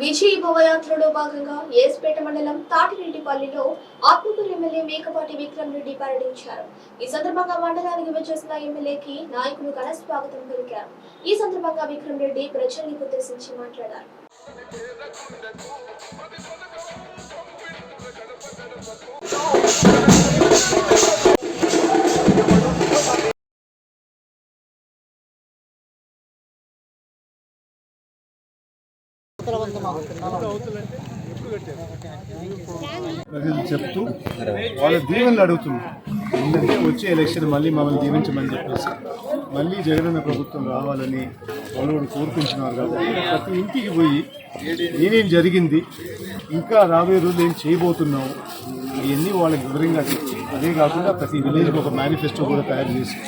విజయ్ భవయాత్రలో భాగంగా ఏస్పేట మండలం తాటిరెడ్డిపల్లిలో ఆత్మకూరు ఎమ్మెల్యే మేకపాటి విక్రమ్ రెడ్డి పర్యటించారు. ఈ సందర్భంగా మండలానికి వచ్చేసిన ఎమ్మెల్యేకి నాయకులు ఘన స్వాగతం పలికారు. ఈ సందర్భంగా విక్రమ్ రెడ్డి ప్రజల్ని ఉద్దేశించి మాట్లాడారు. చెప్తూ వాళ్ళ దీవెనలు అడుగుతున్నారు. ఎందుకంటే వచ్చే ఎలక్షన్ మళ్ళీ మమ్మల్ని దీవించమని చెప్పేసి మళ్ళీ జగనన్న ప్రభుత్వం రావాలని వాళ్ళు కోరుకుంటున్నారు. కాబట్టి ప్రతి ఇంటికి పోయి ఏమేమి జరిగింది, ఇంకా రాబోయే రోజులు ఏం చేయబోతున్నాము ఇవన్నీ వాళ్ళకి వివరంగా తెచ్చి, అదే కాకుండా ప్రతి విలేజ్కి ఒక మేనిఫెస్టో కూడా తయారు చేసి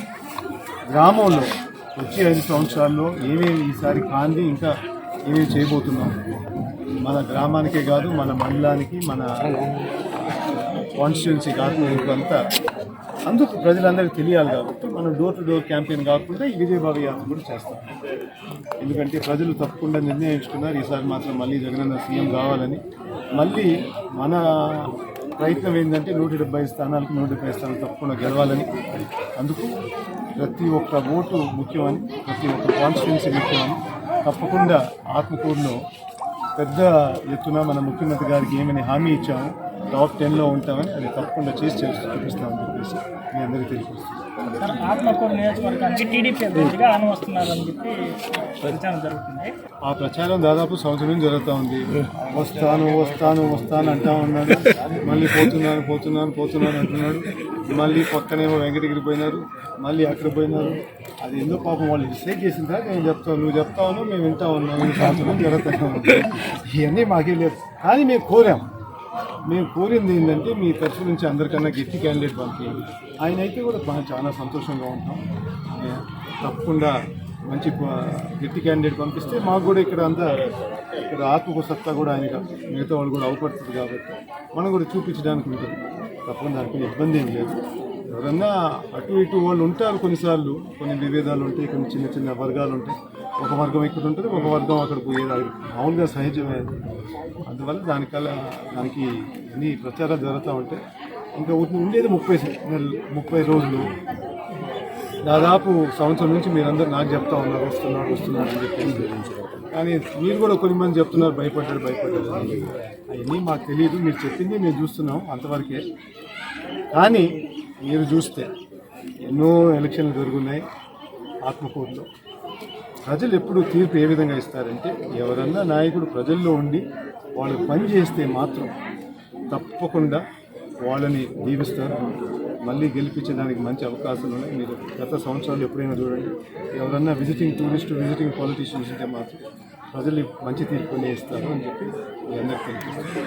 గ్రామంలో వచ్చే 5 సంవత్సరాల్లో ఏమేమి ఈసారి కాంది ఇంకా ఏమేమి చేయబోతున్నాం, మన గ్రామానికే కాదు మన మండలానికి మన కాన్స్టిట్యున్సీ కాకుండా ఇంకంతా అందుకు ప్రజలందరికీ తెలియాలి. కాబట్టి మనం డోర్ టు డోర్ క్యాంపెయిన్ కాకుండా ఈ విజయబాబు యాత్ర కూడా చేస్తాం. ఎందుకంటే ప్రజలు తప్పకుండా నిర్ణయించుకున్నారు ఈసారి మాత్రం మళ్ళీ జగనన్న సీఎం కావాలని. మళ్ళీ మన ప్రయత్నం ఏంటంటే 170 స్థానాలకు 170 స్థానాలు తప్పకుండా గెలవాలని. అందుకు ప్రతి ఒక్క ఓటు ముఖ్యమని, ప్రతి ఒక్క కాన్స్టిట్యున్సీ ముఖ్యమని తప్పకుండా ఆత్మకూరులో పెద్ద ఎత్తున మన ముఖ్యమంత్రి గారికి ఏమని హామీ ఇచ్చాము, టాప్ 10లో ఉంటామని, అది తప్పకుండా చేసి చూపిస్తామని చెప్పేసి మీ అందరికీ తెలియజేస్తున్నాను. ఆత్మకూరు నియోజకవర్గానికి టీడీపీ అభ్యర్థిగా వస్తున్నారని చెప్పి ప్రచారం జరుగుతుంది. ఆ ప్రచారం దాదాపు సంవత్సరం నుంచి జరుగుతూ ఉంది. వస్తాను అంటా ఉన్నాడు, మళ్ళీ పోతున్నాను అంటున్నాడు. మళ్ళీ పక్కనేమో వెంకటగిరి పోయినారు, మళ్ళీ అక్కడ పోయినారు. అది ఎందుకు పాపం వాళ్ళు డిసైడ్ చేసిన తర్వాత నేను చెప్తాను, నువ్వు చెప్తా ఉన్నావు, మేము వింటా ఉన్నాం. ఈ సంవత్సరం జరుగుతూనే ఉంది. ఇవన్నీ మాకేం లేదు. కానీ మేము కోరింది ఏంటంటే మీ తరఫు నుంచి అందరికన్నా గట్టి క్యాండిడేట్ పంపించాలి. ఆయన అయితే కూడా చాలా సంతోషంగా ఉంటాం. తప్పకుండా మంచి గట్టి క్యాండిడేట్ పంపిస్తే మాకు కూడా ఇక్కడ ఆత్మకు సత్తా కూడా ఆయన మిగతా వాళ్ళు కూడా అవపడుతుంది. కాబట్టి మనం కూడా చూపించడానికి ఉంటుంది. తప్పకుండా దానికి ఇబ్బంది ఏం లేదు. ఎవరన్నా అటు ఇటు వాళ్ళు ఉంటారు, కొన్నిసార్లు కొన్ని విభేదాలు ఉంటాయి, కొన్ని చిన్న చిన్న వర్గాలు ఉంటాయి. ఒక వర్గం ఇక్కడ ఉంటుంది, ఒక వర్గం అక్కడ పోయేది, అది మామూలుగా సహజమే. అందువల్ల దానికి అన్ని ప్రచారాలు జరుగుతూ ఉంటాయి. ఇంకా ఉండేది 30 రోజులు. దాదాపు సంవత్సరం నుంచి మీరందరూ నాకు చెప్తా ఉన్నారు వస్తున్నాడు అని చెప్పేసి. కానీ మీరు కూడా కొన్ని మంది చెప్తున్నారు భయపడ్డాడు అని. అవన్నీ మాకు తెలియదు, మీరు చెప్పింది మేము చూస్తున్నాం అంతవరకే. కానీ మీరు చూస్తే ఎన్నో ఎలక్షన్లు జరుగున్నాయి ఆత్మకూరులో. ప్రజలు ఎప్పుడు తీర్పు ఏ విధంగా ఇస్తారంటే, ఎవరన్నా నాయకుడు ప్రజల్లో ఉండి వాళ్ళు పని చేస్తే మాత్రం తప్పకుండా వాళ్ళని దీవిస్తారు. మళ్ళీ గెలిపించడానికి మంచి అవకాశాలు ఉన్నాయి. మీరు గత సంవత్సరాలు ఎప్పుడైనా చూడండి, ఎవరన్నా విజిటింగ్ పాలిటీషియన్స్ ఉంటే మాత్రం ప్రజలు మంచి తీర్పునే ఇస్తారు అని చెప్పి మీ అందరికీ తెలుసు.